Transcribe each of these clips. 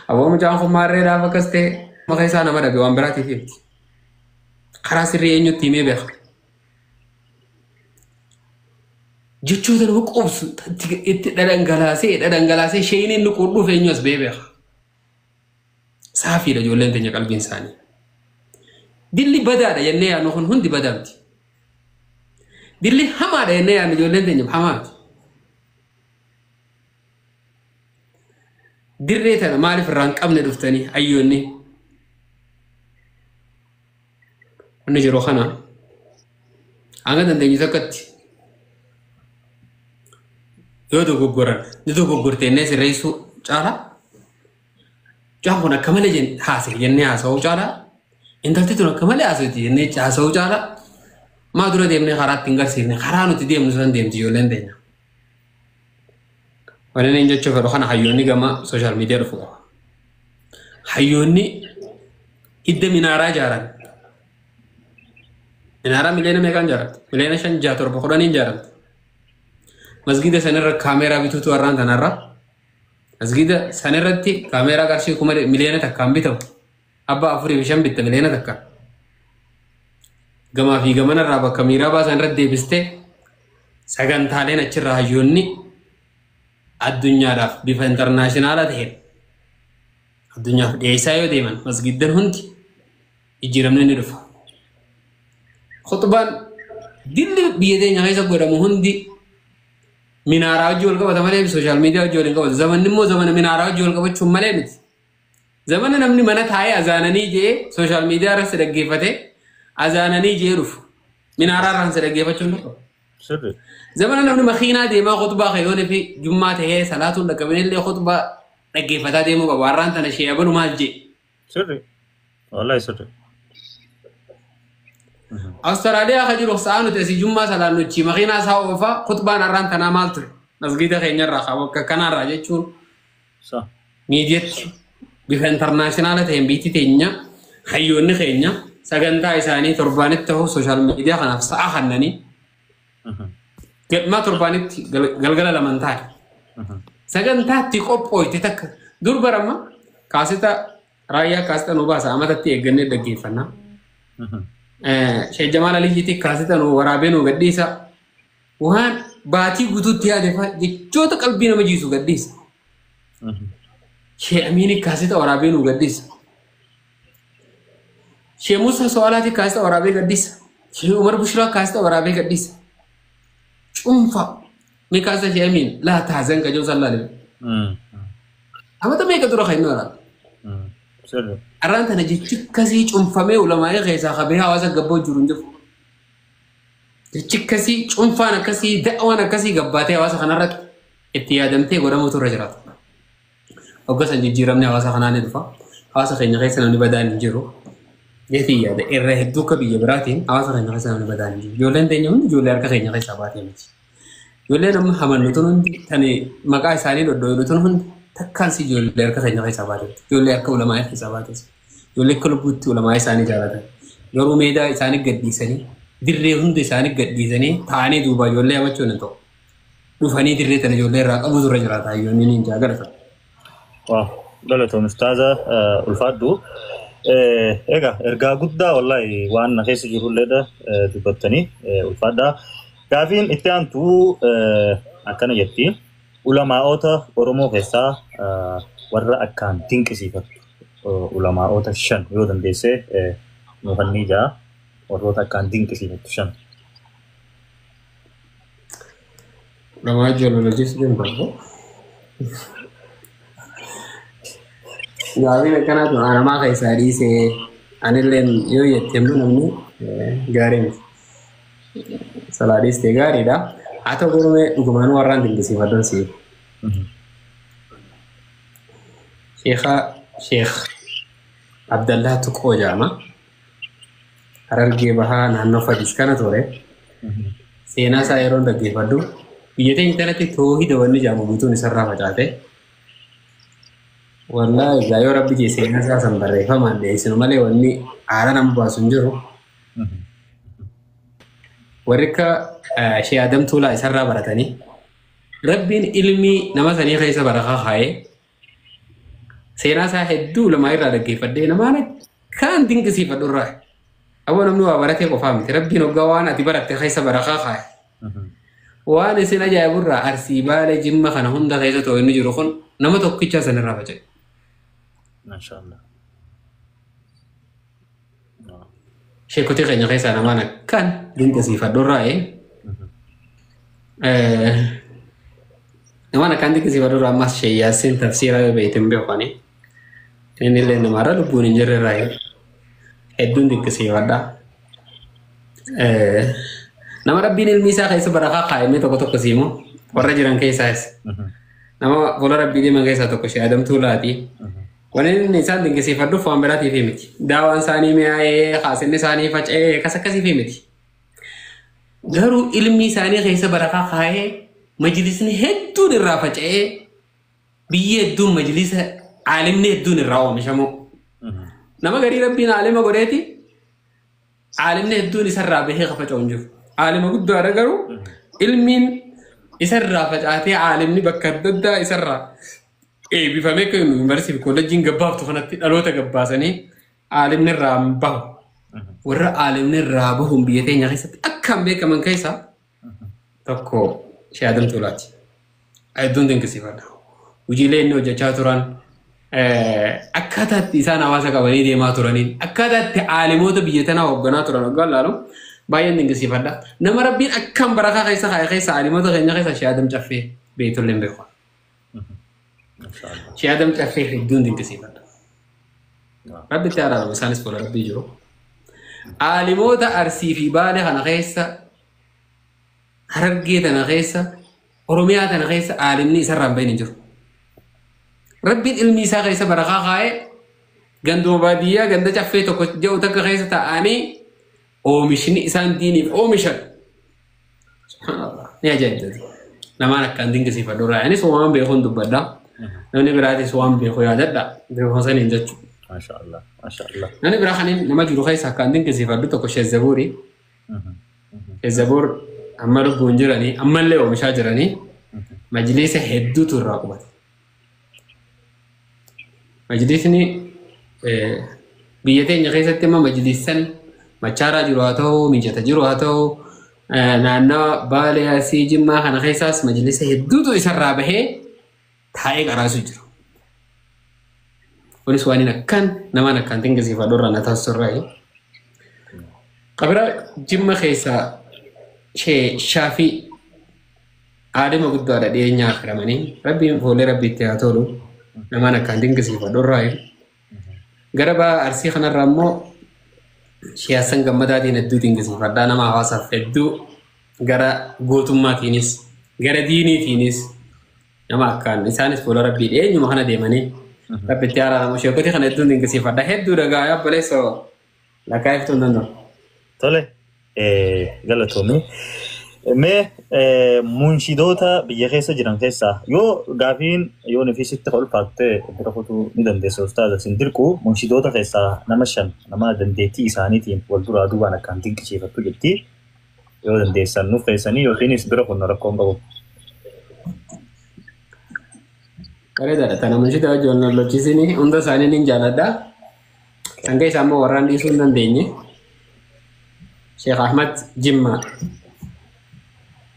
أبو مجاهم ماري رافا كسته ما خيسانا مرة بيوان براتي فيه خلاص الرئينيو تيمي بيخ جتشو ذا نوك أبس دادنغلاسي شيني نقودو في نيوز بيبيخ سافي رجولين تنيا قلب إنساني دلي بدا ينيا نخون هندي بدامتي دلي حما ينيا نجولين تنيا بحمات دريتنا ما أعرف الرانك أمن دفتني أيوني ونجرو خنا أنا دندني سكت يودو غوغوران ندو غوغورتين ناس رئيسو جالا جامبونا كمال جن حاسي يني حاسو جالا انت تتونا كمال حاسوتي يني حاسو جالا ما درو ديمني خرات تنگل سيرني خرانو تديم نسان ديم تيولين دينا وانا نينجا تشوفر خنا حيوني كما سوشيال ميديا رفو حيوني إدى منارا جاران منارا ملينا ميكان جاران ملينا شان جاتور بخورانين جاران مسجد سنرة كاميرا بيتوتو أران تنارا مسجد سنرة تي كاميرا كارشي كمر مليانة تكام بيتو أبا أفري بشام بيت مليانة تكام جما في جمانا رابا كاميرا با سنرة دي بسته سجن ثالين أشر راجوني الدنيا راف بيف انترناشنال ده الدنيا في إيسايو ديمان مسجد هندي يجرمنا نرفع خطبان دل بيدين هاي سبورة مهندي منارا جول كبا تمالي بسوشيال ميديا جول كبا زمن نمو زمن منارا جول كبا شو مالي بس زمن نمني منا ثاي أزانني جي سوشيال ميديا رس رجيفته أزانني جي رف منارا رس رجيفته شو نكو زمن نمني مخينا دي ما خطبة خيونه في جمعة هي صلاة ولا كمان اللي خطبة رجيفته دي مو بواران تناشي أبنو مال جي سر والله سر أستراليا خجلو سانو تسي جمعة صلاة نوتشي مخينا ساوفا خطبة نران تنا مالتر مسجد خينيا راخا وككنا راجع شون صح ميديت بيف انترناشنال تهم بيتي تينيا خيوني خينيا سجنتا إساني تربانت تهو سوشيال ميديا خنا في ساعة خنني ما تربانت قلقلة لمن تاي سجنتا تيكو بوي تتك دور برما كاسيتا رايا كاسيتا نوباسا أما تتي إجنة دقيفنا شيء جمال علي جيتي كاسيتا نو ورابينو قديسا وهان باتي قدود تيا دفا جوتا قلبينا مجيسو قديسا شيء أميني كاسيتا ورابينو قديسا شيء موسى سوالاتي كاسيتا ورابي قديسا شيء عمر بشرا كاسيتا ورابي قديسا شنفا مي كاسيتا شيء أمين لا تحزن كجو صلى الله عليه أما تمي كدورا خينو را سر أرانت أنا جيت كاسي شنفامي ولا ما يغيسا خبيها واسا قبو جرونجف جيت كاسي شنفانا كاسي دعوانا كاسي قباتي واسا خنارت اتيادمتي قدامو ترجرات وقصا جيرمني واسا خناني دفا واسا خيني غيسا نبدان جيرو يتي يا ده الرهدوك بيجبراتين واسا خيني غيسا نبدان جيرو يولين تنيون جولير كخيني غيسا باتي ميجي يولين أم حمل نتون تاني مقاي ساني لدو نتون تكان سي جولير كخيني غيسا باتي جولير كولما يخيسا باتي يولين كل بوتي ولما يساني جالاتا يورو ميدا يساني قديساني دري هند يساني قديساني تاني دوبا يولي أمچو نتو دوفاني دري تاني جولير راق أبو زر جراتا يوني نينجا غرفا واه دلتون أستاذة الفادو إيجا إرجع قدّا والله وأنا خيس جرول لدا تبتني الفادا كافين إتيان تو أكان يتي علماء أوتا أورمو خيسا ورا أكان تينكسي فت علماء أوتا شن يودن ديسه مهني جا ورا أكان تينكسي فت شن لما جلو لجيس جن برضو Gaariin kana tu nama kaisari se anillen yo yettemnu namni gaariin saladis te gaari da ato gurume gumanu warran dingisi fadon si Sheikh Abdullah Tuko jama hararge baha nanno fadis kana tore sena sa yeron dagge fadu biyete internet tauhid wanni jamu bitu ni sarra fajate والله جايو ربي جيسي ناسا سنبري فمان دي سنو مالي واني عالا نمبوا سنجرو وركا شي آدم تولا إسرى براتاني ربين علمي نما سني خيسا برخا خاي seenaa isaa hedduu lama irraa dhaggeeffadhee namaan kan dinqisiifadhu irraa awwa namni waa baratee qofaa miti rabbiin hoggaa waan ati baratte keessa barakaa kaa'e waan isin ajaa'iburraa arsii baalee jimma kana hunda keessa ta'u inni jiru kun nama tokkicha sanirraa faca'e. Mashaallah. Sheekotii keenya keessaa namaan akkaan dinqisiifadhu irraa namaan akkaan dinqisiifadhu irraa ammas sheeyyaasiin tafsiira beeytiin beekanii inni illee namaarra lubbuun hin jirre irraa hedduun dinqisiifadha. Nama rabbiin ilmi isaa keessa barakaa kaa'emee tokko tokko siimoo warra jiran keessaas nama fuula rabbii deeman keessaa tokko shee adamtuu laati. Wanni isaan dinqisiifadhuuf waan biraatiif miti. Daawaan isaanii mi'aayee haasinni isaanii faca'ee akkas akkasiif miti. Garuu ilmi isaanii keessa barakaa kaa'ee majlisni hedduun irraa faca'ee biyya hedduun majlisa aalimni hedduun irraa oomishamu. Nama garii rabbiin aalima godheeti aalimni hedduun isarraa bahee faca'u hin jiru. Aalima guddaadha garuu ilmiin isarraa facaatee aalimni bakka adda addaa isarraa eebbifamee kan yuunivarsiitii kolleejjiin gabbaaftu kanatti dhaloota gabbaasanii aalimni irraa bahu. Warra aalimni irraa bahuun biyya teenya keessatti akkaan beekaman keessaa tokko shee adamtuu laati. Hedduun dinqisiifadha. Hojiilee inni hojjechaa turan akkaataa itti isaan hawaasa qabanii deemaa turaniin akkaataa itti aalimoota biyya tanaa hoogganaa turan hoggaan laalu baay'een dinqisiifadha. Nama rabbiin akkaan barakaa keessa kaa'e keessa aalimoota keenya keessa shee adam caffee beektolleen beeku. Shee adam caffee hedduun dinqisiifadha. Rabbi itti araarama isaanis fuula rabbii jiru. Aalimoota arsii fi baalee kana keessa harargee tana keessa oromiyaa tana keessa aalimni isarraan bahin hin jiru. Rabbiin ilmi isaa keessa barakaa kaa'e ganduma baadiyyaa ganda caffee tokko ja'u takka keessa ta'anii oomishni isaan diiniif oomishan. Ni ajaa'ibsiisa. Namaan akkaan dinqisiifadhu irraa anis waan beekuun dubbadha. Namni biraatis waan beeku yaadadha. Beekuun saniin jechuudha. Mashaallah. Mashaallah. Namni biraa kan nama jiru keessa akkaan dinqisiifadhu tokko Sheekh Zabuuri. Sheekh Zabuur amma lubbuun jiranii ammallee oomishaa jiranii majlisa hedduutu irraa qubate. Majlisni biyya teenya keessatti amma majlisan machaaraa jiru haa ta'u, mijata jiru haa ta'u, naannoo baalee asii jimmaa kana keessaas majlisa hedduutu isarraa bahee taa'ee qaraasu jiru. Kunis waan akkaan namaan akkaan dinqisiifadhu irraa na taasisu irraa. Qabira jimma keessaa shaafii aadama guddaadha dhiyeenyaa firamanii rabbiin fuulee rabbiitti haa tolu namaan akkaan dinqisiifadhu irraa. Gara baa arsii kanarraa immoo Shiyaasan gammadaatiin hedduu dinqisiifadhaa nama hawaasaaf hedduu gara gootummaatiinis gara diiniitiinis nama akkaan isaanis fuula rabbii dhiyeenyuma kana deemanii rabbitti araaramu sheekotii kana hedduun dinqisiifadhaa hedduu dhagaa yaabaleessoo lakkaa'iftuu hin danda'u. Tole galatoomii. Mee munshidoota biyya keessa jiran keessaa yoo gaafiin yoo nifisitti ulfaattee bira kutuu ni dandeessa ustaaza sin dirqu munshidoota keessaa nama 5 nama dandeettii isaaniitiin wal duraa duubaan akkaan dinqisiifattu jetti yoo dandeessan nuuf keessanii yookiinis bira kun rakkoon qabu. Bareedaadha kana munshida wajjin wal lolchiisanii hunda isaanii ni jaalladha. Kan keessaa immoo warraan dhiisuu hin dandeenye Sheekh Ahmad Jimmaa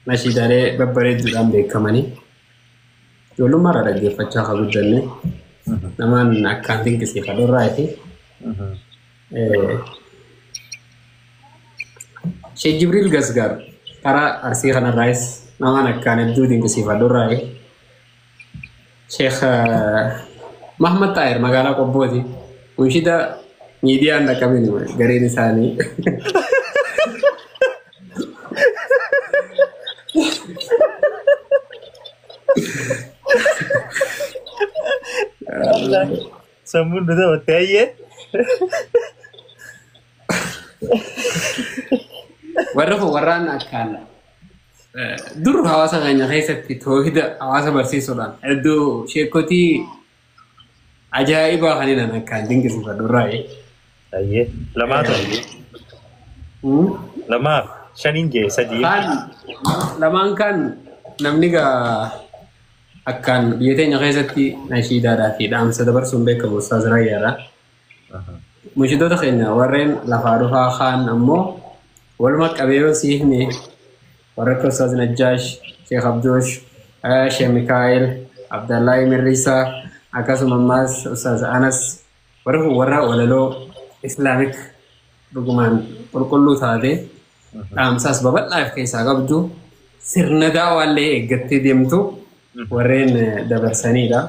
nashiidaalee babbareedduudhaan beekamanii ijoollummaarraa dhaggeeffachaa akka guddanne namaan akkaan dinqisiifadhu irraa Sheekh Jibriil Gasgaar karaa arsii kanarraayis namaan akkaan hedduu dinqisiifadhu irraa Sheekh Mahmad Taayir magaalaa Qobbooti munshida miidiyaan dhaqqabin gareen isaanii Sambun dulu betul ya. Warraan akkaan dur hawaasa keenya keessatti toohida hawaasa barsiisuudhaan hedduu sheekotii ajaa'ibaa kanneen akkaan dinqisiifadhu irraa. Ayyee lamaatu. Lamaaf shaniin jee sadii. Lamaan kan namni gaa akkaan biyya teenya keessatti nashiidaadhaa fi dhaamsa dabarsuun beekamu Ustaaz Raayyaadha. Mushidoota keenya warreen lafaa dhufaa kaan ammoo walumaa qabeeyoo siifne warra akka Ustaaz Najjaash, Sheekh Abdoosh, Sheekh Mikaa'el, Abdallahi Mirrisaa akkasuma ammaas Ustaaz Anas warra walaloo Islaamik dhugumaan qulqulluu taate dhaamsaas babal'aaf keessaa qabdu sirna daawwallee eeggattee deemtu warreen dabarsanidha.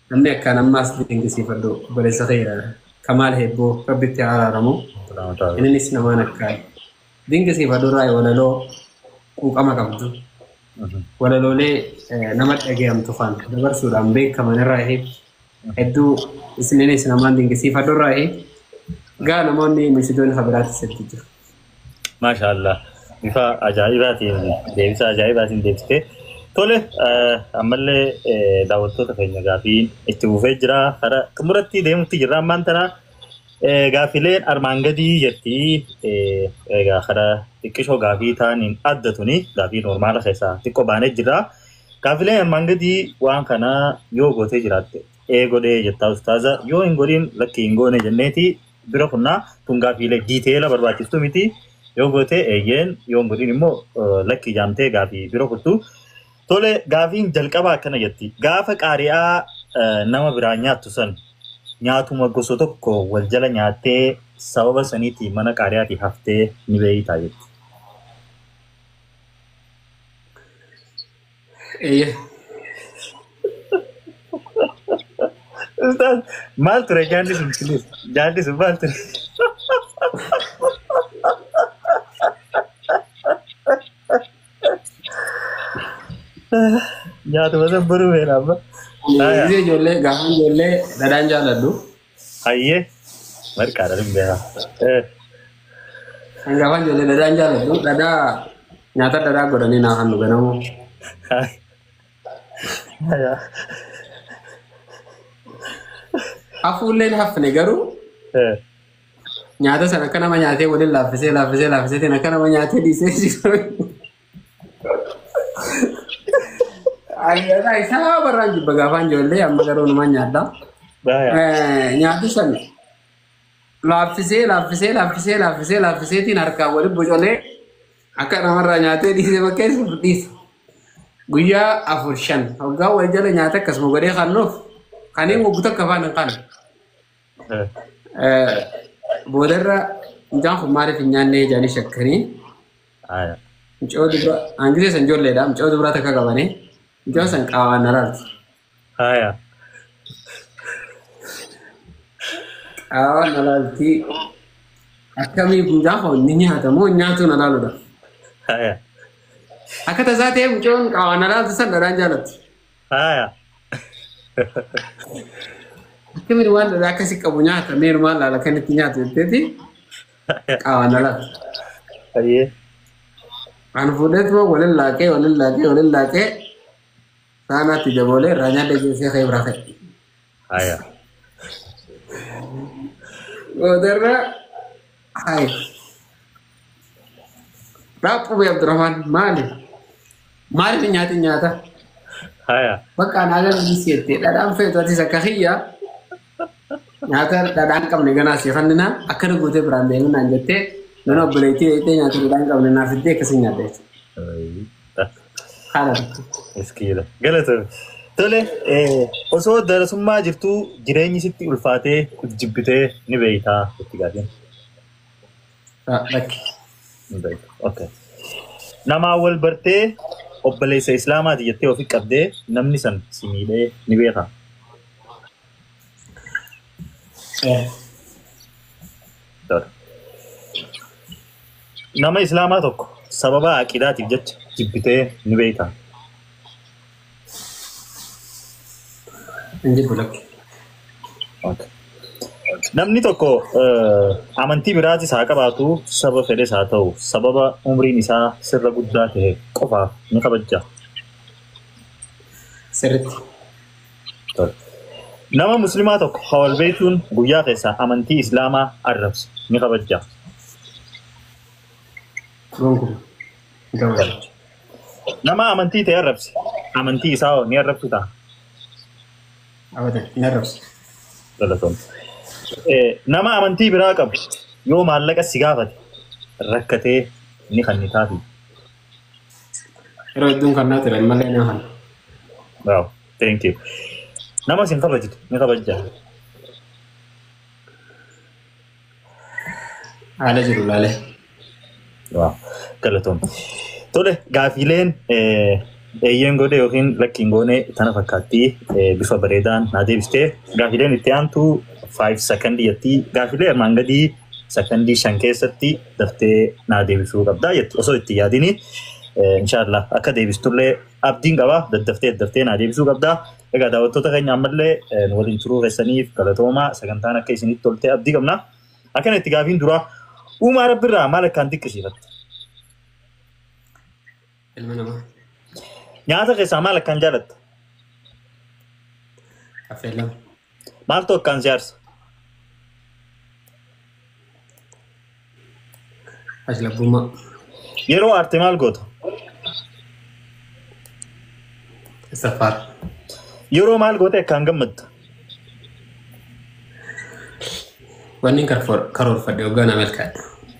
Namni akkaan ammaas dinqisiifadhu obboleessa keenya Kamaal Hebboo rabbitti araaramu. Innis namaan akkaan dinqisiifadhu irraa walaloo quuqama qabdu. Walaloolee nama dhaggeeffamtu fan dabarsuudhaan beekaman irraa hedduu isinis namaan dinqisiifadhu irraa gaa namoonni mishidoonni kabiraatti sitti jiru. Maashaallah. Bifa ajaa'ibaatiin deebisa ajaa'ibaatiin deebiste. Tole ammallee daawwattoota keenya gaafiin itti fufee jira. Karaa xumuratti deemutti jirra ammaan tana gaafileen armaan gadii jetti egaa karaa xiqqishoo gaafii ta'aniin addatuni gaafii normaala keessaa xiqqoo baanee jira. Gaafileen armaan gadii waan kana yoo gootee jiraatte godhee jettaa ustaaza yoo hin godhin lakki hin goone jenneeti bira kunnaa tun gaafiilee diiteela barbaachiftu miti. Yoo gootee eeyyeen yoo hin godhin immoo lakki jaamtee gaafii bira kuttu. Tole gaafiin jalqabaa akkana jetti. Gaafa qaari'aa nama biraa nyaattu san nyaatuma gosa tokko wal jala nyaattee sababa saniitii mana qaari'aatii haftee ni beeytaa jetti. Ustaz maal ture jaalli sun please? Jaalli sun maal ture? Nyaatuma san baruu beela amma. Isee ijoollee gaafaan ijoollee dhadhaan jaaladhu. Hayyee marqaadha hin beekaa. Gaafaan ijoollee dhadhaan jaaladhu. Dhadhaa nyaata dhadhaa godhanii naa hannu ganamu. Hafuulleen hafne garuu nyaata sana akka nama nyaatee waliin laaffisee akka nama nyaatee dhiisee jiru. Ayyaana isaa barraan jibba gaafaan ijoollee amma garuu nama nyaadha. Nyaati san laaffisee harkaan waliin bocolee akka namarraa nyaatee dhiisee bakka isa dhiisa. Guyyaa 4-5 hoggaa wal jala nyaata akkasuma godhee kannuuf kaniin waggoota akka afaan hin qabu. Boodarra mucaan kun maaliif hin nyaanne jaanii shakkanii. Mucoo dubra hangisee san ijoolleedha. Mucoo dubraa takka qabanii. Mucoo san qaawaan alaalti. Qaawaan alaalti. Akkamii mucaan kun ni nyaatamoo nyaatuun alaaludha. Akka tasaa ta'e mucoon qaawaan alaalti san dhadhaan jaalatti. Akkamii waan dhadhaa akkasii qabu nyaata meerumaan laala kan itti nyaatu jetteeti qaawaan alaalti. An fuudheetuma waliin laaqee saanaatti jaboolee irraa nyaadda geessee ka'ee biraa ka'e. Boodarra Raapuu Abdurrahman maaliif nyaata? Bakka anaa gara dhiiseettee dhadhaan feetu atis akka hiyyaa nyaata dhadhaan qabne ganaa si fannina akkana gootee biraan deeminaan jettee nana obboleettii eettee nyaata dhadhaan qabne naaf ittee akkasii nyaadda jechuudha. Miskiina. Galatoon. Tole osoo darasummaa jirtuu jireenyi sitti ulfaatee jibbitee ni beeytaa itti gaafin. Okay. Namaa wal bartee obboleessa Islaamaati jettee ofii qabdee namni san si miidhee ni beekaa. Nama Islaamaa tokko sababa aqidaatiif jecha jibbitee ni beeytaa. Namni tokko amantii biraatis haa qabaatu sababa fedhes haa ta'u sababa umriin isaa sirra guddaa ta'e qofaaf ni kabajja. Sirriitti. Nama muslimaa tokko hawal beekuun guyyaa keessaa amantii Islaamaa arrabsu ni kabajja. Nama amantii ta'e arrabse amantii isaa ni arrabsitaa? Abadan hin arrabsu. Galatoon. Nama amantii biraa qabu yoo maallaqa si gaafate rakkatee ni kannitaafi. Yeroo hedduun kan naa ture malee naa kan. Wow, thank you. Nama sin kabajitu ni kabajjaa. Haala jiru laalee. Wow, galatoon. Tole gaafileen eeyyeen godhe yookiin lakkiin goone tana fakkaatti bifa bareedaan naa deebistee gaafileen itti aantu 5 secondii jetti gaafilee armaan gadii secondii 5 keessatti daftee naa deebisuu qabdaa jetti osoo itti yaadini inshallah akka deebistullee abdiin qaba daddaftee naa deebisuu qabdaa. Egaa daawwattoota keenya ammallee waliin turuu keessaniif galatoomaa sagantaan akka isinitti toltee abdii qabna. Akkana itti gaafiin dura uumaa rabbirraa maal akkaan xiqqisiifatte? Ilma namaa. Nyaata keessaa maal akkaan jaalatta? Affeellama. Maaltu akkaan si aarsa? Ashlabbummaa. Yeroo aarte maal goota? Saffaara. Yeroo maal goote akkaan gammadda? Wanni karoorfadhe hoggaa nama milkaa'e.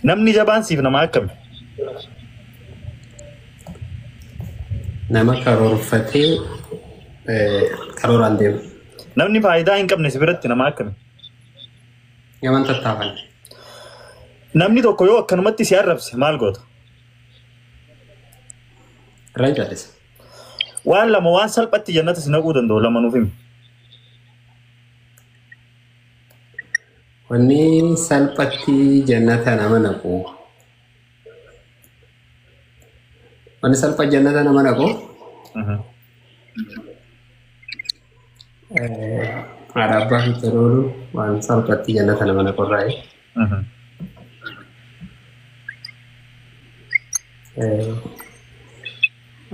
Namni jabaan siif nama akkami? Nama karoorfatee karooraan deemu. Namni faayidaa hin qabne si biratti nama akkami? Gaman tattaafanne. Namni tokko yoo akkanumatti si arrabse maal goota? Irraan jaallisa. Waan lama waan salphatti jannata si naquu danda'u lama nuuf himi. Wanni salphatti jannata nama naqu. Wanni salphatti jannata nama naqu. Haadha abbaa fi toloolu waan salphatti jannata nama naqu irraa.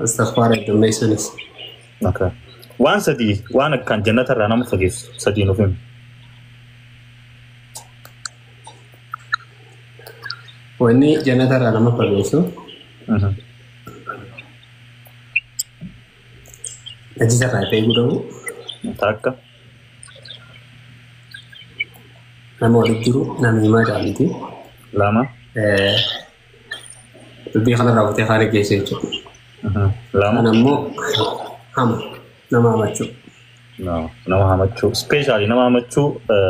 Astaghfara iddumee sunis. Waan sadii waan akkaan jannata irraa nama fageessu sadii nuuf himi. Wanni jannata irraa nama fageessu. Najisa irraa ta'ee gudamu. Takka. Nama walitti jiru nama himaa jaaliti. Lama. Dubbii kanarraa butee haala geesse jechuudha. Lama. Kan ammoo nama hamachuu. Nama hamachuu. Speeshaalii nama hamachuu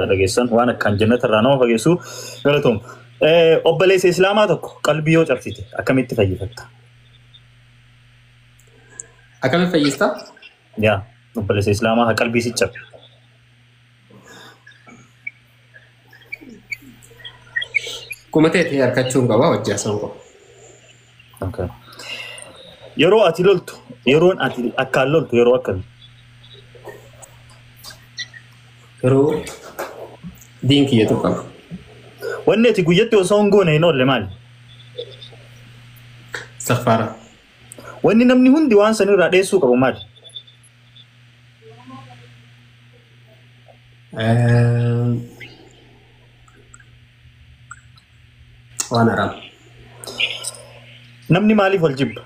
dhageessan waan akkaan jannata irraa nama fageessu galatoom. Obboleessa Islaamaa tokko qalbii yoo cabsite akkamitti fayyifatta? Akkamitti fayyistaa? Yaa obboleessa Islaamaa qalbii si cabse. Kuma ta'e harkachuun qaba hojii asaan qaba. Yeroo ati loltu yeroon ati akkaan loltu yeroo akkamii? Yeroo diinkiyyatu qaba. Wanni ati guyyatti osoo hin goone hin oolle maali? Saffaara. Wanni namni hundi waan sanirraa dheessuu qabu maali? Waan haraam. Namni maaliif wal jibba?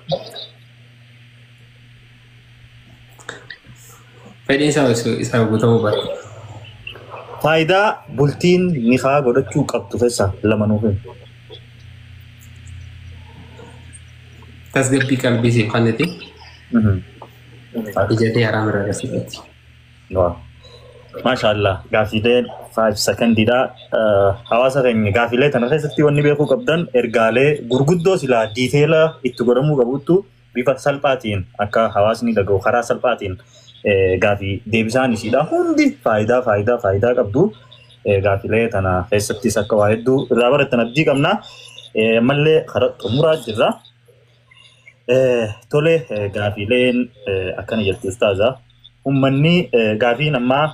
Fedhiin isaa guutamuu barbaada. Faayidaa bultiin niqaa godhachuu qabdu keessaa lama nuuf himi. Tasgabbii qalbii siif kannati. Ijatee haraam irraa agarsiifatti. Maashaallah gaafileen 5 secondiidha. Hawaasa keenya gaafilee tana keessatti wanni beekuu qabdan ergaalee gurguddoo silaa diiteela itti godhamuu qabuttu bifa salphaatiin akka hawaasni dhaga'u karaa salphaatiin gaafii deebisaan isiidha. Hundi faayidaa qabdu. Gaafilee tana keessattis akka waa hedduu irraa barattan abdii qabna. Ammallee karaa xumuraa jirra. Tole gaafileen akkana jettu ustaaza. Ummanni gaafiin ammaa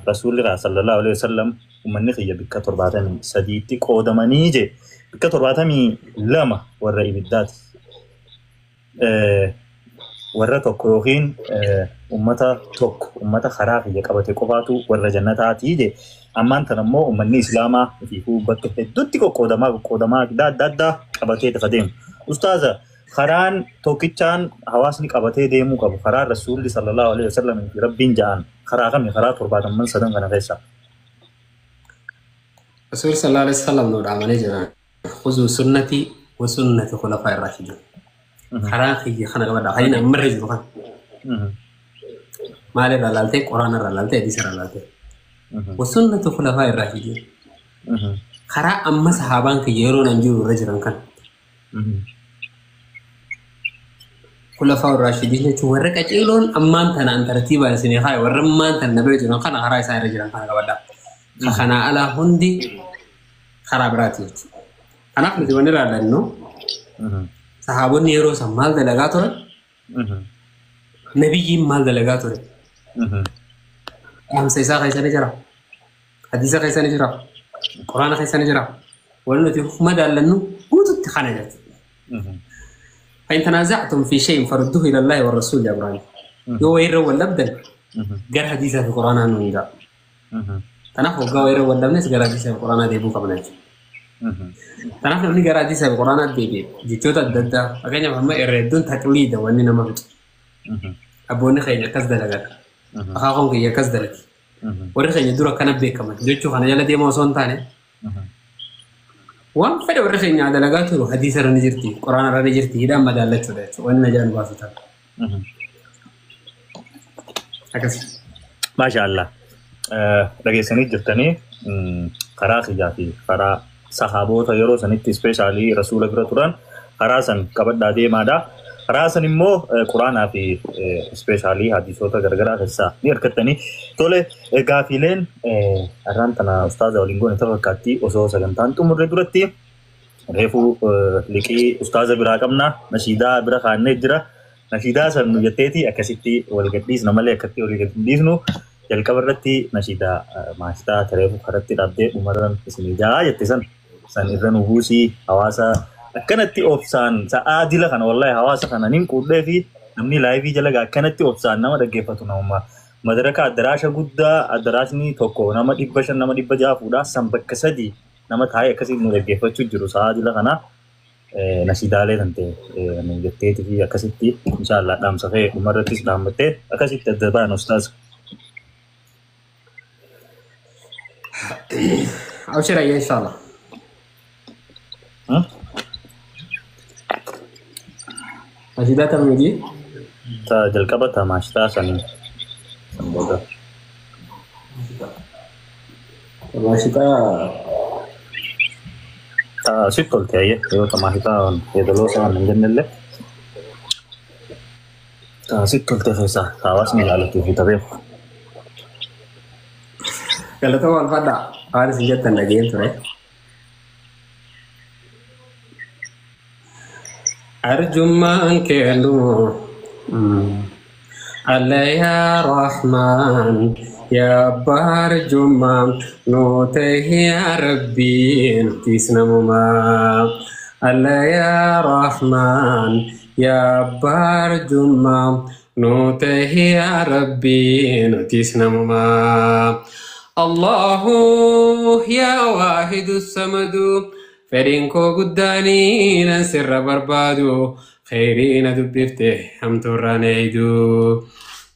Rasuulillah sallallahu alaihi wasallam ummanni khiyya bikka 73tti qoodamanii je bikka 72 warra ibiddaati. Warra tokko yookiin ummata karaa khiyya qabate qofaatu warra jannataati je ammaan tan ammoo ummanni islaamaa fi bakka hedduutti qoqqoodamaa adda addaa qabatee dafa deemu. Ustaaza خران توكيتشان حواسني قبته ديمو قبو خرار رسول صلى الله عليه وسلم ربين جان خراغم خرا تربات من سدن كان فيسا رسول صلى الله عليه وسلم نور عملي جنا خذوا سنتي وسنة خلفاء الراشدين خراخي خنا قبل هاينا مرج بخان مال الرلالتي قرآن الرلالتي حديث الرلالتي وسنة خلفاء الراشدين خرا أما صحابان كيرون أنجور رجلا كان خلفاء الراشدين تورك أجيلون أمان تنا أن ترتيبا سنيخاي ورمان تنا نبي جنا كان خراي ساير رجلا كان قبل خنا على هندي خراب راتيت أنا كنت بقول لأنه صحابون يرو سمال دلقاتور نبي مال دلقاتور هم سيسا خيسان جرا حديثا خيسان جرا قرآن خيسان جرا ولنو تفهم دالنو قوتو تخانجات فإن تنازعتم في شيء فردوه إلى الله والرسول يا إبراهيم يو ويرو واللبدل قال حديثا في القرآن أنه تنحو قويرو واللبنس قال حديثا في القرآن ديبو قبناج تنحو نبني قال حديثا في القرآن ديبي جيتوتا الددا أغاني فهما إردون تقليدا وانينا مهد أبوني خيني كزد لغا أخاقون كي يكزد لك وري خيني دورا كان بي كمان جوچو خانا جالا دي موصون تاني وان فدا وري خيني عدا لغاتو حديثا رنجرتي قرآن رنجرتي هدا مدالة دات واننا جان باسو تان أكسي ما شاء الله dhageessanii jirtanii karaa xiyyaa fi karaa sahaabota yeroo sanitti ispeeshaalii rasuula bira turan karaa san qabadhaa deemaadha. Karaa san immoo quraanaa fi ispeeshaalii hadiisota garagaraa keessaa ni argattanii. Tole gaafiileen arraan tana ustaaza waliin goone ta'uu fakkaatti osoo sagantaan xumurre duratti reefuu liqii ustaaza biraa qabna nashiidaa bira kaannee jira. Nashiidaa san nu jetteeti akkasitti wal gadhiisna malee akkatti wal gadhiisnu. jalqabarratti nashiida maastaa tareefu karatti dhabdee umarran isinii jaa jette san irra nu buusii hawaasa akkanatti obsaan sa'aa dila kana wallahi hawaasa kana nin quudhee fi namni laayivii jalaga akkanatti obsaan nama dhaggeeffatu namumma madaraka addaraasha guddaa addaraashni tokko nama 500 nama 600 fuudhaa san bakka sadii nama taa'ee akkasii nu dhaggeeffachuu jiru sa'aa dila kana nashiidaalee tante nu jetteetii fi akkasitti inshallah dhaamsa fee umarrattis dhaammattee akkasitti adda baan ustaaz أبشر أيه إن شاء الله. أجدا تمنيجي؟ تا جلكبة تا ماشتا سنبودا. ماشتا. تا سيطول تأيه يو تا ماشتا يدلو سوان نجن اللي. تا سيطول تخيسا تاواس مجالتو في تبيخ. Kalau tahu alfada, harus ingat tanda gitu ya. Arjuman kelu, Allah ya Rahman, ya Barjuman, nutehi ya Rabbi, tisna muma. Allah ya Rahman, ya Barjuman, nutehi ya Rabbi, tisna muma. الله يا واحد الصمد فرينكو قداني نسر بربادو خيرين دبفته هم ترانيدو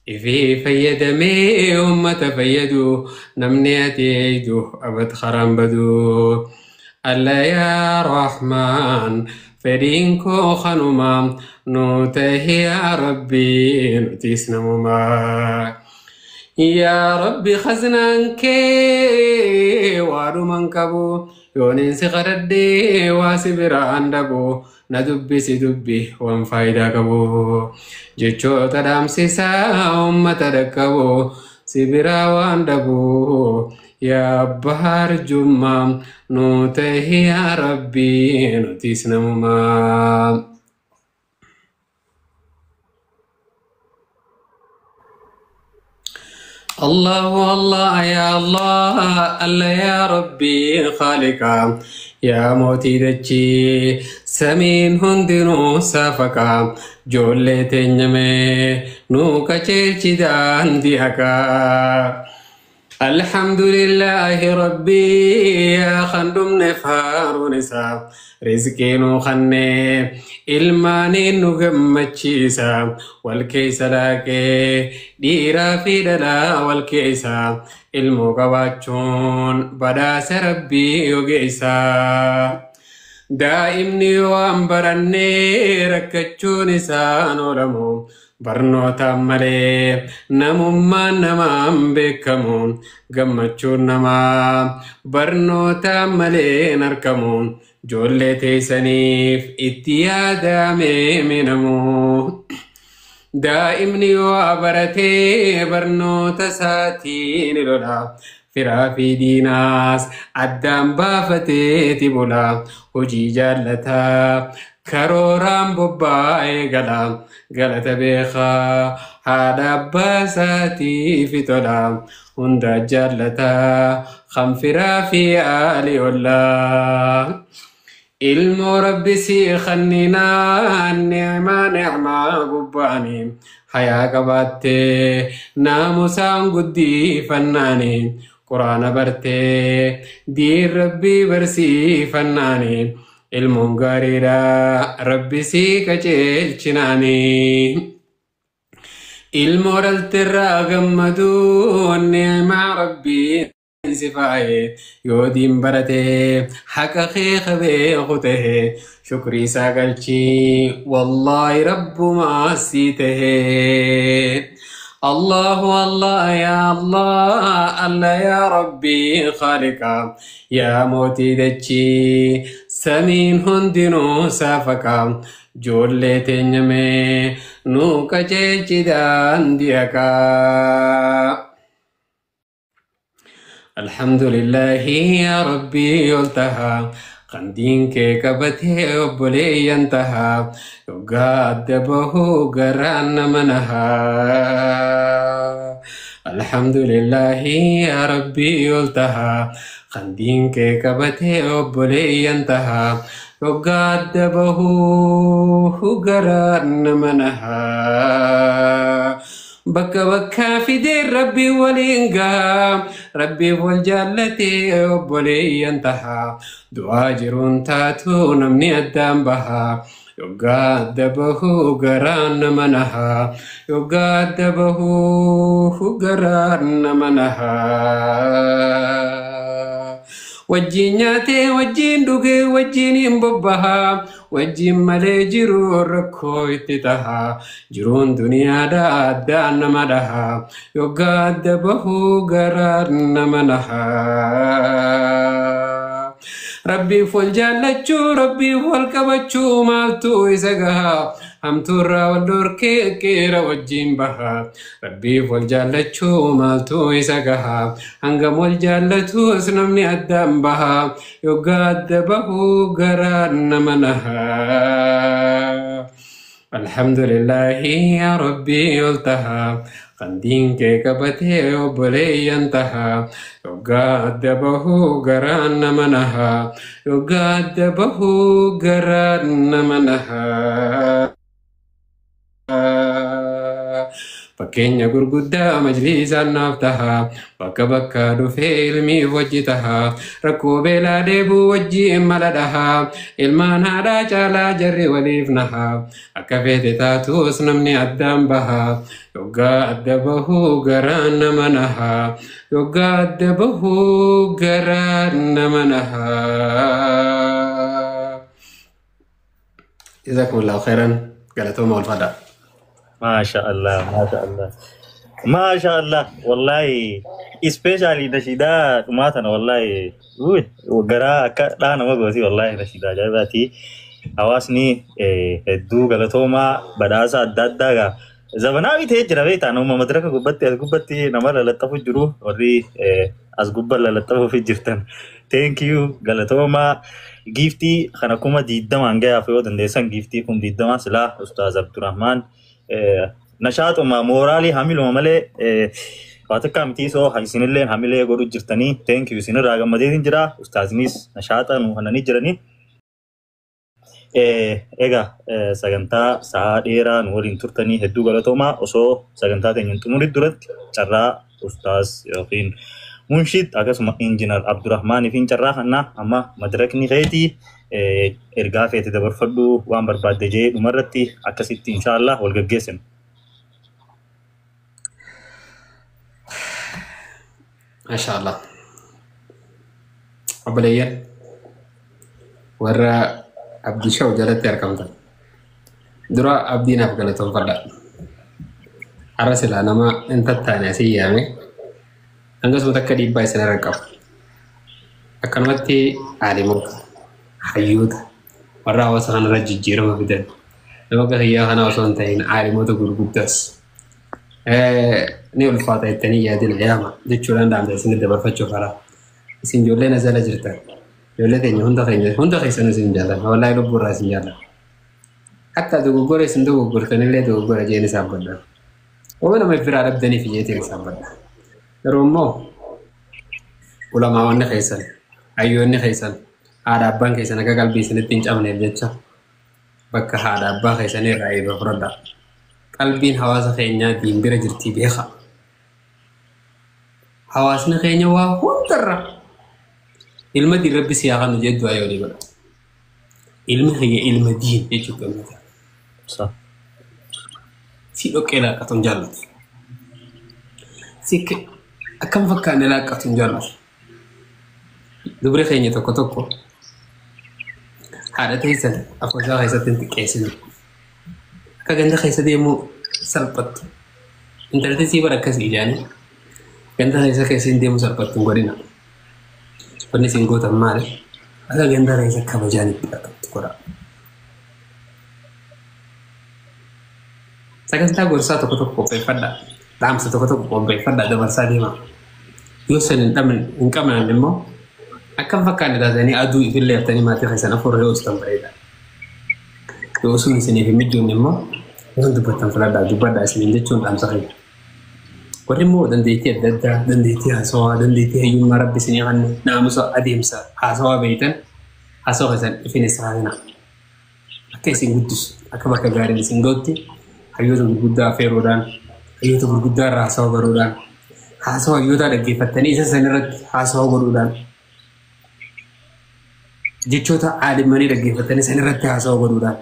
إفي فيدمي أمة فيدو نمنيتي يدو أبد خرام بدو الله يا رحمن فرينكو خنوما نوته يا ربي نتيسنا مما يا ربي خزنانك وارو منكبو يونين سخردي واسبرا عندبو ندبي سدبي وانفايدا كبو جيشو تدام سيسا أمة تدكبو سبرا واندبو يا بحر جمام نوته يا ربي نتيسنا ممام الله الله يا الله الله يا ربي خالقا يا موتي دجي سمين هندنو سافكا جولة تنمي نو كچيچي دان ديكا الحمد لله ربي يا خندم نفار نساب رزقين وخني الماني نغم تشيسا والكيس لاكي ديرا في دلا والكيسا المقباتشون بداس ربي يوغيسا دائمني وانبرني ركتشون نسان ولمو barnoota malee namummaan namaan beekamu gammachuun namaa barnoota malee narkamu ijoollee teessaniif itti yaadame minamu daa'imni yoo baratee barnoota isaatiin lola firaa fi diinaas addaan baafateeti bula hojii jaallataa karooraan bobba'ee gala galata beekaa haadha abbaa isaatiif tola hunda jaallataa kan firaa fi aalii ollaa ilmoo rabbisii kanninaan ni'maa gubbaanii hayaa qabaattee naamusaan guddifannaanii quraana bartee diin rabbii barsiifannaanii ilmoon gaariidha rabbisii qajeelchinaanii ilmoo dhalterraa gammaduu ni'maa rabbii sifaaye yoo diin baratee haqa kee qabee kutee shukrii isaa galchii wallaahi rabbumaa sii tahee الله الله يا الله الله يا ربي خالقا يا موتي دچي سمين هندنو سافكا جولي تنمي نو كچي چدان ديكا الحمد لله يا ربي يلتها قندين كي كبته وبلي ينتهى يقاد بهو قران منها الحمد لله يا ربي يلتها قندين كي كبته وبلي ينتهى يقاد بهو قران منها بكا بكا في دير ربي ولينقا ربي والجالتي وبلي ينتهى دواجرون تاتو نمني الدم بها يقاد بهو قران منها يقاد بهو قران منها وجينياتي وجين دوغي وجين ببها وجين مالي جرو ركو اتتها جرون دنيا دا دان مدها يقاد بهو قران منها ربي فالجالتشو ربي فالكبتشو مالتو إساقها هم تورا والدور كيرا وجين بها ربي فالجالتشو مالتو إساقها هنگم والجالتو اسنمني الدم بها يقاد بهو قران منها الحمد لله يا ربي يلتها قندين كي كبته وبلي ينتهى يقاد بهو قران منها يقاد بهو قران منها Fakkeenya gurguddaa majlisaan naaf taha bakka bakka dhufee ilmi hojjetaha rakkoo beelaa deebuu wajjiin mala dhaha ilmaan haadhaa caalaa jarri waliif naha akka feete taatus namni addaan baha yoggaa adda bahuu garaan nama naha yoggaa adda bahuu garaan nama naha. Jazakumullahu khairan. Galatooma wal fadaa. ما شاء الله ما شاء الله ما شاء الله والله especially نشيدات ماتنا والله وقرا لا أنا ما قلتي والله نشيدات جابتي أواسني الدو قالتهما بدأسا دادا زماناوي تهجر بيت أنا ما مدرك قبتي نمر لطفو جرو وري أزقبر لطفو في جرتن thank you قالتهما giftي خناكوما ديدام عنجا في ودن ديسان giftي كم ديدام سلا أستاذ عبد الرحمن نشاط وما مورالي حامل ومالي واتكا متيسو حيسين اللي حامل يقولوا جرتني thank you سين راقم مديدين جرا أستاذ نيس نشاطا وحناني جراني إيغا ساقنتا ساعة إيرا نورين ترتني هدو غلطوما وصو ساقنتا تنين تموري دورت جرا أستاذ يوخين منشد أقسم إنجنير عبد الرحمن فين جراحنا أما مدركني غيتي إرجافي تدبر فدو وأمر بعد جاي ومرتي أكسيت إن شاء الله والجسم ما شاء الله أبليا ورا عبد شو جلت يركمتن درا عبدينا بقلتهم فلا أرسل أنا ما أنت تاني سيامي أنجز متكدي باي سنة ركب أكنمتي عالمك حيود ورا وصلنا رجع جيرما بدن لما كهيا أنا وصلنا تين عالمه تقول قدس نيول فاتة التانية دي الأيام دي تشولان دام ده سنة دبر فتشو فرا سين جولة نزل جرتا جولة تاني هوندا خيسنا سين جالا والله يلبو راسين جالا حتى دو غوري سندو غورتني لي دو غوري جيني سابدا وأنا ما يفرع ربدني في جيتي سابدا رومو ولا ما وانا خيسن أيوني خيسن هذا أبان خيسن أكا قلبي سنتين جامن الجتة بك هذا أبان خيسن يرأي بفردا قلبين حواس خينيا دين برجرتي بيخا حواسنا خينيا وهم ترى علم دي ربي سياغا نجد وعيوني بلا علم هي علم دين يجب كمتا صح سيدو كيلا كتن جالت سيك أكم فكان لا كتن جالت دبري خينيا توكو توكو هذا تيسن أفوزا خيسا تنتكيسن كأنت خيسا ديمو سلبت انت رتسي بركز إيجاني كأنت خيسا كيسين ديمو سلبت تنقرنا فني سينغو تمال هذا كأنت خيسا كبجاني تقرأ سكنت أقول ساتو كتوكو بيفدا دام ساتو كتوكو بيفدا دبر ساديما يوسن انتمن انكمن لمو أكم فكان دادني أدو في الليل تاني ما تخيسا نفور ريوس تنبريدا يوسن سني في مجون لمو يوسن دبتن فلادا دبدا اسمين ديتون دام سخير ورمو دنديتي الددا دنديتي هسوا دنديتي هيوم ربي سني غني نامسو أديمسا هسوا بيتن هسوا خيسا في نساهنا أكيسي قدس أكباك غارين سنغوتي هيوتو برغدا فيرودان هيوتو برغدا راسوا برودان هسوا هيوتا دقي فتني إسا سنرد هسوا برودان جيتشوتا عالم مني دقي فتني سنرد هسوا برودان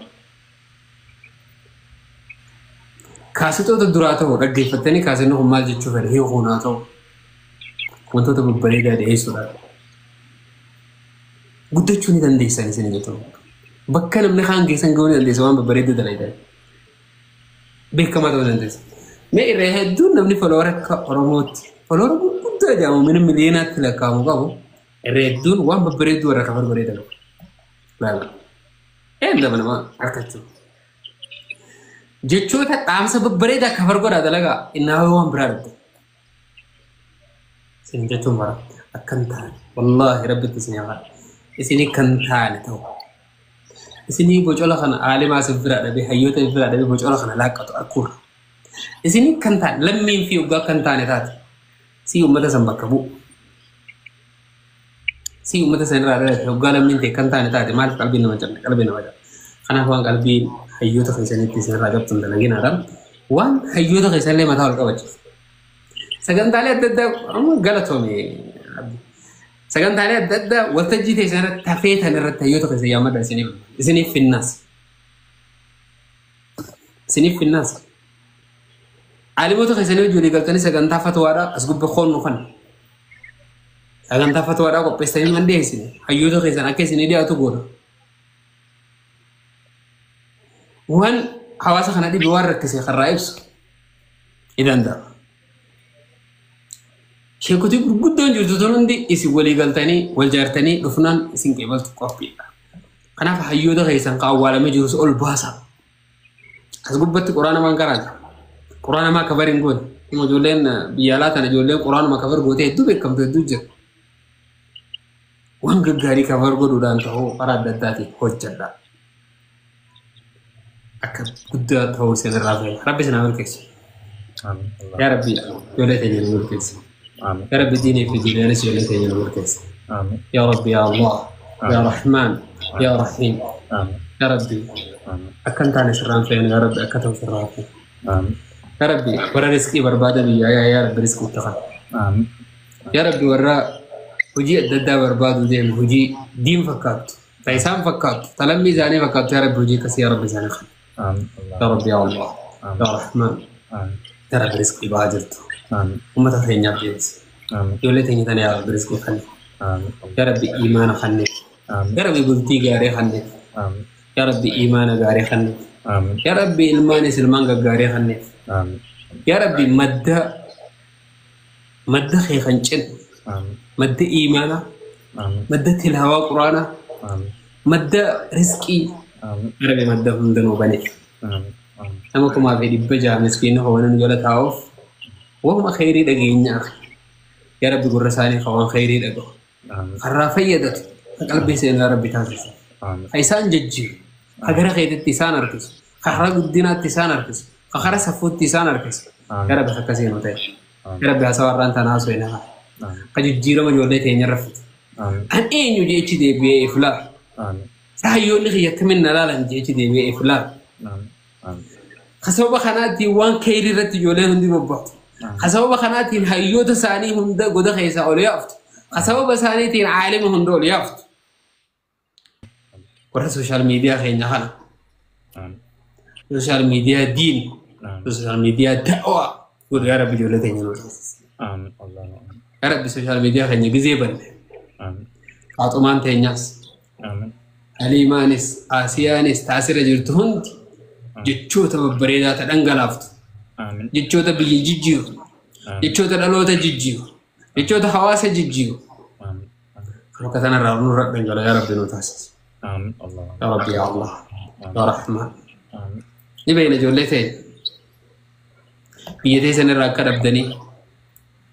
كاسيتو تدراتو دقي فتني كاسينو هم مال جيتشو فر هيو خوناتو وانتو تببريدا دي سودا قدتشوني دندي سني سني جيتو بكنا من خان كيسان قوني دندي سوان ببريدا دلايدا بكما تو دندي ما يرهدون نمني فلورك روموت فلورك كنت جامو من مليونات لكامو قابو يرهدون وان ببريد ورا كفر بريدا لا لا ايه ده ما أكتشو جيتشو تا تام سبب بريدا كفر قرا دلقا إنه هو براد سين جيتشو مرا أكنتان والله ربي تسنيها إسيني كنتان تو إسيني بوجولا خنا عالم أسفر أبي حيوت أسفر أبي بوجولا خنا لاقة أكور إسيني كنتان لمين في وجا كنتان تات سي أمته سمبكبو سي أمته سنرا رأي وجا لمين تي كنتان تات مال قلبي نواجه قلبي نواجه خنا هو قلبي حيوت خيساني تيسن راجب تندلعين أرام وان حيوت خيساني ما ثاول كوجه سكان تالي أددا أم غلطوني سكان تالي أددا وتجي تيسن تفيت هنرد حيوت خيساني يوم ده سني في الناس سني في الناس علموت خيساني وجودي قلتني سكان تافت وارا أسقط بخون نخن سكان تافت وارا وبستاني من ده سني حيوت خيسان أكيد سني دي أتوقع وهن حواس خنا دي بيورك كسي خرايبس إذا ده شيء كتير جدا جزء دي إسي ولي قلتني والجارتني رفنان إسين قبل تقابي أنا في حيودا خيسان قاولا مجلس أول باسا أسقط بت قرآن ما كراج قرآن ما كبرين قول ما جولين بيالات أنا جولين قرآن ما كبر قوتي دو بكم تدوج وان قاري كبر قول ودان تهو أراد داتي هوجدا أكد قد هو سيد الرافع ربي سنعمل كيس يا ربي يولتني نقول كيس يا ربي ديني في ديني يولتني نقول كيس يا ربي يا الله يا رحمن يا رحيم يا ربي أكنت عن شران فين يا ربي أكتم في الرافع يا ربي ورا رزقي بربادة بي يا ربي رزق متخن يا ربي ورا هجي الددا برباد وديم هجي دين فكات فيسام فكات تلمي زاني فكات يا رب هجي كسي يا رب زاني خل آمين يا رب يا الله يا رحمن آمين يا رب رزقي باجرت آمين وما تخيني بيس آمين يولي تاني تاني يا رب رزقي خلي آمين يا رب إيمان خلي آمين يا رب قلتي غاري خلي آمين يا رب إيمان غاري خلي آمين يا رب إلمان سلمان غاري خلي آمين يا رب مدة خي خنجن آمين مدة إيمانا آمين مدة تلاوة قرآن آمين مدة رزقي آمين يا رب مدة هندن وبني آمين آمين أما كما في دبجة مسكين هو نجولة تعوف وهم خيري دقين يا أخي يا رب قرساني خوان خيري دقو آمين خرافية دت قلبي سين يا رب تاسس آمين حيسان ججي خغرا خيد تيسان أركس خغرا قدنا تيسان أركس خغرا سفوت تيسان أركس يا رب خكسين وتاي يا رب هسوار ران تناس وينها آمين قجيرو مجولة تيني رفت آمين أن إيه يجي اتش دي بي إفلا آمين سهيون لخي يتمنى لا لنجي اتش دي بي إفلا آمين آمين خسوبة خناتي وان كيري رت جولة هندي ببعض خسوبة خناتي هيوت ساني هندا قد خيسا أوليافت خسوبة ساني تين عالم هندو أوليافت ورا سوشيال ميديا خينا خنا آمين سوشيال ميديا دين آمين سوشيال ميديا دعوة قد يا رب جولة تين آمين الله آمين يا رب سوشيال ميديا خينا جزيبن آمين قاطمان تينياس آمين أليمانس آسيانس تأثير جرت هند جتشوتا ببريدة تدنغلافت آمين جتشوتا بيجي جيجيو جتشوتا دلوتا جيجيو جتشوتا حواسة جيجيو آمين فلوكتنا رابنو رب دنجلا يا رب نوتاسس آمين الله يا رب يا الله يا رحمن آمين نبين جولتين بيدي سنة راكا ربدني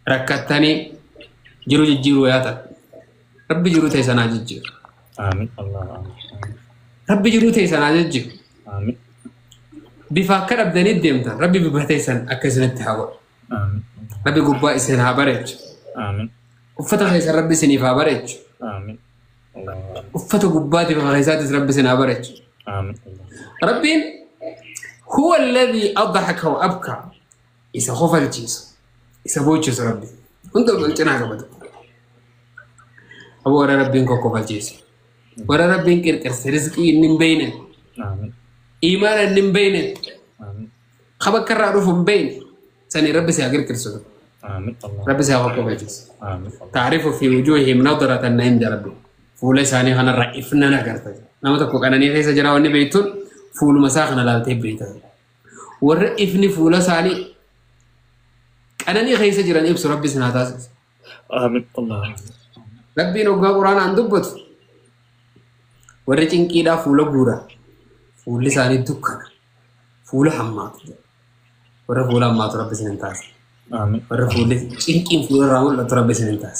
راكتاني جرو جيجيرو ياتا رب جرو تيسانا جيجيو آمين الله آمين رب جرو تيسانا جيجيو آمين بفاكر ربدني ديمتا ربي ببهتيسان أكسن التحاول آمين ربي قبوا إسنها بريج آمين وفتح خيسان ربي سنيفا بريج آمين الله وفتح قباتي فخيسات ربي سنها بريج آمين الله ربي هو الذي أضحك وأبكى إذا خوف الجيس إذا بوجس ربي كنت قلتنا قبل أبو ورا ربي إنكو خوف الجيس ورا ربي إنك كرس رزقي من بينه آمين إيمانا من بينه آمين خبر كرر عروف من بين سني ربي سيأجر كرسه آمين الله ربي سيأخذ خوف الجيس آمين الله تعرف في وجوههم نظرة عند ربي فول ساني خنا رئيفنا نكرت نما تكو كان نيفي سجرا وني بيتون فول مساخنا لا تبريت ورئيفني فول ساني أنا ني خيس سجرا يبص ربي سناتاس آمين الله ربي نوغا قرآن عندبت ورچين كيدا فول غورا فول ساني دكنا فول حمات ور فول حمات ربي سنتاس آمين ور فول چينكين فول رامل ربي سنتاس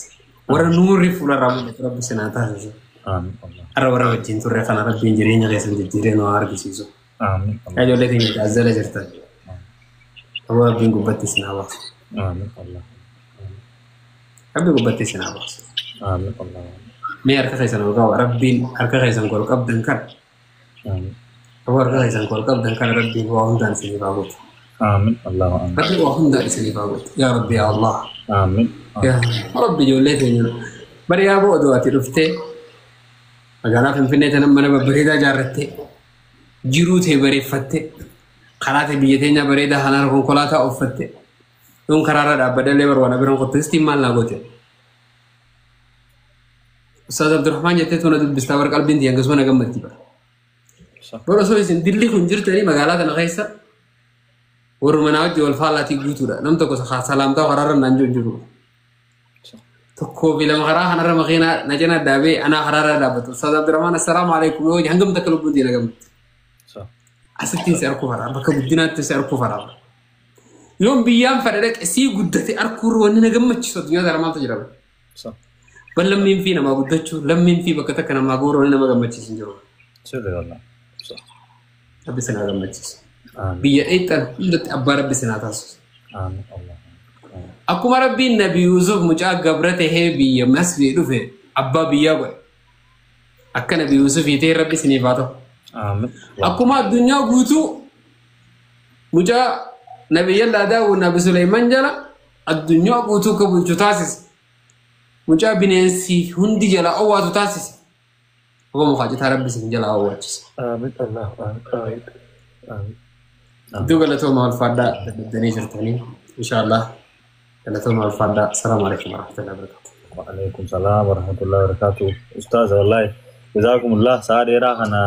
ور نور فول رامل ربي سنتاس آمين الله أرى ورا وجين ترى خنا ربي جرينا ليسن جرينا وارك سيزو آمين الله أجو لتين تعزل جرتا هو ربي قبتي سناباس آمين الله ربي قبتي سناباس آمين الله مي أركا خيسان وقاو ربي أركا خيسان قول قبضن كان آمين هو أركا خيسان قول قبضن كان ربي هو هندان سنباغوت آمين الله آمين ربي هو هندان سنباغوت يا ربي يا الله آمين يا ربي جو لتين بري أبو أدواتي رفتي أجانا فنفنة تنمنا ببريدا جارتي جيروتي بري فتي خلاته بيجتينا بريدا هنار كون كلاتا أوفتي يوم كرارا دابدا لبر وانا برون قطستي مال لاغوتي أستاذ عبد الرحمن جتة تونا بستاور قلبين دي أنجزونا قمتي بقى صح برو سوي سن دللي خنجر تاني مقالات أنا خيسا ورمناوج والفالاتي قوتولا نمتكو سلامتا وقرارا نانجو جرو صح تكو بلا مغرا هنرا مخينا نجنا دابي أنا قرارا دابتو أستاذ عبد الرحمن السلام عليكم وجه هنقم تكلب دينا قمت صح أستين سيركو فرا بكا بدينا تسيركو فرا يوم بيام فردك سي قدتي أركور وننا قمت شو دنيا دارا ما تجرب صح بل لم ينفينا ما قدتشو لم ينفي بكتك أنا ما قور وننا ما قمت سنجرو سيدي والله صح ربي سنا قمت آمين بيا إيتان قدت أبا ربي سنا تاسو آمين الله أكو ما ربي النبي يوسف مجا قبرته هي بيا مسوي رفه أبا بيا قوي أكا نبي يوسف يتي ربي سني فاتو آمين أكو ما الدنيا قوتو مجا نبي الله دا ونبي سليمان جلا الدنيا قوتو كبولتو تاسس mucaa bineensi hundi jala awwaatu taasise هو مخاجة ربي سنجل أوجس آمين الله آمين آمين دوغا لتوما الفادا الدنيا جرتني إن شاء الله لتوما الفادا السلام عليكم ورحمة الله وبركاته وعليكم السلام ورحمة الله وبركاته أستاذ والله جزاكم الله سعادة أنا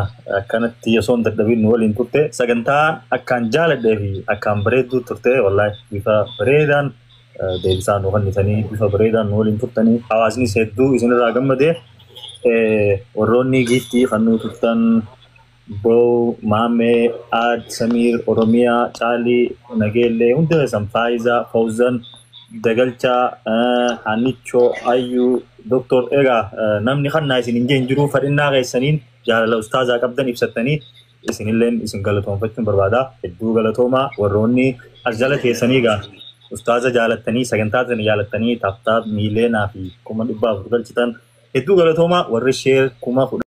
كانت يسون تدبير نولين ترتة سجنتان أكان جالد ده أكان بريدو ترتة والله بيفا بريدان ديلسان وغني ثاني بيفا بريدان نولين ترتني حوازني سيدو إذن راجم ده وروني جيتي خنو ترتن برو مامي آد سمير أوروميا تالي نجيلة وندم سام فايزا فوزن دجالتا هانيتشو أيو دكتور إيجا نمني خنا يسين إنجين جرو فرنا غيسنين جال الأستاذ أكبدن إبستني يسين اللين يسين غلطهم فتن بربادا الدو غلطهما وروني أرجلت يسنيجا أستاذ جالتني سجنتاتني جالتني تابتاب ميلنا في كمان إبا فرقل الدو غلطهما ورشير كما